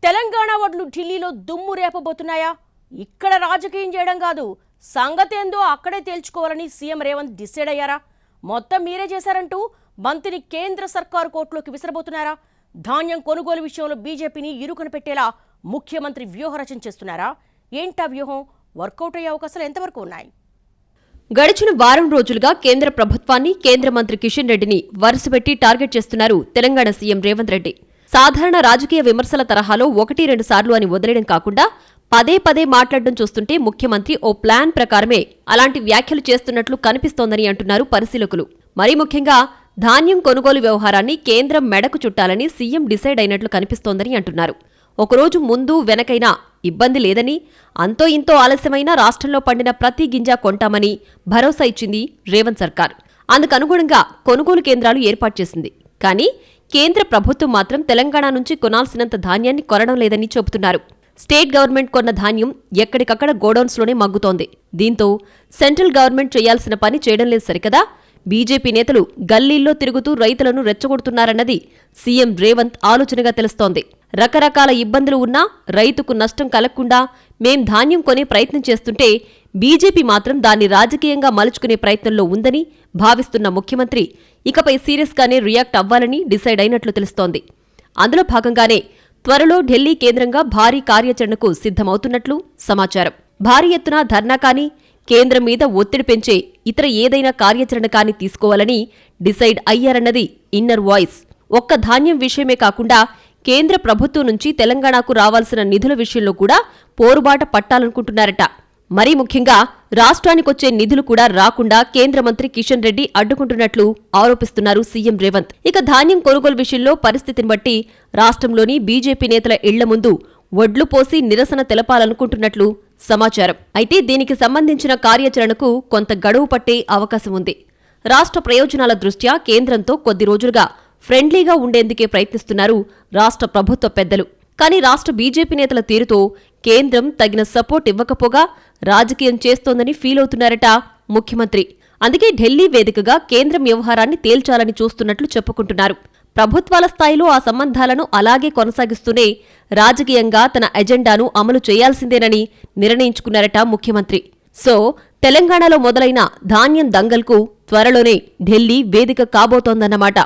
తెలంగాణ వడ్లు ఢిల్లీలో దుమ్ము రేపబోతున్నాయా? ఇక్కడ రాజకీయం చేయడం కాదు, సంగతేందో అక్కడే తేల్చుకోవాలని సీఎం రేవంత్ డిసైడ్ అయ్యారా? మొత్తం మీరే చేశారంటూ మంత్రిని కేంద్ర సర్కారు కోర్టులోకి విసిరబోతున్నారా? ధాన్యం కొనుగోలు విషయంలో బీజేపీని ఇరుకున పెట్టేలా ముఖ్యమంత్రి వ్యూహరచన చేస్తున్నారా? ఏంటా వ్యూహం? వర్కౌట్ అయ్యే అవకాశాలు ఎంతవరకు ఉన్నాయి? గడిచిన వారం రోజులుగా కేంద్ర ప్రభుత్వాన్ని, కేంద్ర మంత్రి కిషన్ రెడ్డిని వరుసపెట్టి టార్గెట్ చేస్తున్నారు తెలంగాణ సీఎం రేవంత్ రెడ్డి. సాధారణ రాజకీయ విమర్శల తరహాలో 1-2 సార్లు అని వదిలేయడం కాకుండా పదే పదే మాట్లాడడం చూస్తుంటే ముఖ్యమంత్రి ఓ ప్లాన్ ప్రకారమే అలాంటి వ్యాఖ్యలు చేస్తున్నట్లు కనిపిస్తోందని అంటున్నారు పరిశీలకులు. మరీ ముఖ్యంగా ధాన్యం కొనుగోలు వ్యవహారాన్ని కేంద్రం మెడకు చుట్టాలని సీఎం డిసైడ్ అయినట్లు కనిపిస్తోందని అంటున్నారు. ఒకరోజు ముందు వెనకైనా ఇబ్బంది లేదని, అంతో ఇంతో ఆలస్యమైనా రాష్ట్రంలో పండిన ప్రతి గింజ కొంటామని భరోసా ఇచ్చింది రేవంత్ సర్కార్. అందుకనుగుణంగా కొనుగోలు కేంద్రాలు ఏర్పాటు చేసింది. కానీ కేంద్ర ప్రభుత్వం మాత్రం తెలంగాణ నుంచి కొనాల్సినంత ధాన్యాన్ని కొనడం లేదని చెబుతున్నారు. స్టేట్ గవర్నమెంట్ కొన్న ధాన్యం ఎక్కడికక్కడ గోడౌన్స్లోనే మగ్గుతోంది. దీంతో సెంట్రల్ గవర్నమెంట్ చేయాల్సిన పని చేయడం లేదు సరికదా, బీజేపీ నేతలు గల్లీల్లో తిరుగుతూ రైతులను రెచ్చగొడుతున్నారన్నది సీఎం రేవంత్ ఆలోచనగా తెలుస్తోంది. రకరకాల ఇబ్బందులు ఉన్నా రైతుకు నష్టం కలగకుండా మేం ధాన్యం కొనే ప్రయత్నం చేస్తుంటే బీజేపీ మాత్రం దాన్ని రాజకీయంగా మలుచుకునే ప్రయత్నంలో ఉందని భావిస్తున్న ముఖ్యమంత్రి ఇకపై సీరియస్గానే రియాక్ట్ అవ్వాలని డిసైడ్ అయినట్లు తెలుస్తోంది. అందులో భాగంగానే త్వరలో ఢిల్లీ కేంద్రంగా భారీ కార్యాచరణకు సిద్ధమవుతున్నట్లు సమాచారం. భారీ ఎత్తున ధర్నా కానీ, కేంద్రం మీద ఒత్తిడి పెంచే ఇతర ఏదైనా కార్యాచరణ కానీ తీసుకోవాలని డిసైడ్ అయ్యారన్నది ఇన్నర్ వాయిస్. ఒక్క ధాన్యం విషయమే కాకుండా కేంద్ర ప్రభుత్వం నుంచి తెలంగాణకు రావాల్సిన నిధుల విషయంలో కూడా పోరుబాట పట్టాలనుకుంటున్నారట. మరీ ముఖ్యంగా రాష్ట్రానికొచ్చే నిధులు కూడా రాకుండా కేంద్ర మంత్రి కిషన్ రెడ్డి అడ్డుకుంటున్నట్లు ఆరోపిస్తున్నారు సీఎం రేవంత్. ఇక ధాన్యం కొనుగోలు విషయంలో పరిస్థితిని బట్టి రాష్ట్రంలోని బీజేపీ నేతల ఇళ్ల ముందు వడ్లు పోసి నిరసన తెలపాలనుకుంటున్నట్లు సమాచారం. అయితే దీనికి సంబంధించిన కార్యాచరణకు కొంత గడువు పట్టే అవకాశం ఉంది. రాష్ట్ర ప్రయోజనాల దృష్ట్యా కేంద్రంతో కొద్ది రోజులుగా ఫ్రెండ్లీగా ఉండేందుకే ప్రయత్నిస్తున్నారు రాష్ట్ర ప్రభుత్వ పెద్దలు. కానీ రాష్ట్ర బీజేపీ నేతల తీరుతో కేంద్రం తగిన సపోర్ట్ ఇవ్వకపోగా రాజకీయం చేస్తోందని ఫీలవుతున్నారట ముఖ్యమంత్రి. అందుకే ఢిల్లీ వేదికగా కేంద్రం వ్యవహారాన్ని తేల్చాలని చూస్తున్నట్లు చెప్పుకుంటున్నారు. ప్రభుత్వాల స్థాయిలో ఆ సంబంధాలను అలాగే కొనసాగిస్తూనే రాజకీయంగా తన ఎజెండాను అమలు చేయాల్సిందేనని నిర్ణయించుకున్నారట ముఖ్యమంత్రి. సో తెలంగాణలో మొదలైన ధాన్యం దంగల్కు త్వరలోనే ఢిల్లీ వేదిక కాబోతోందన్నమాట.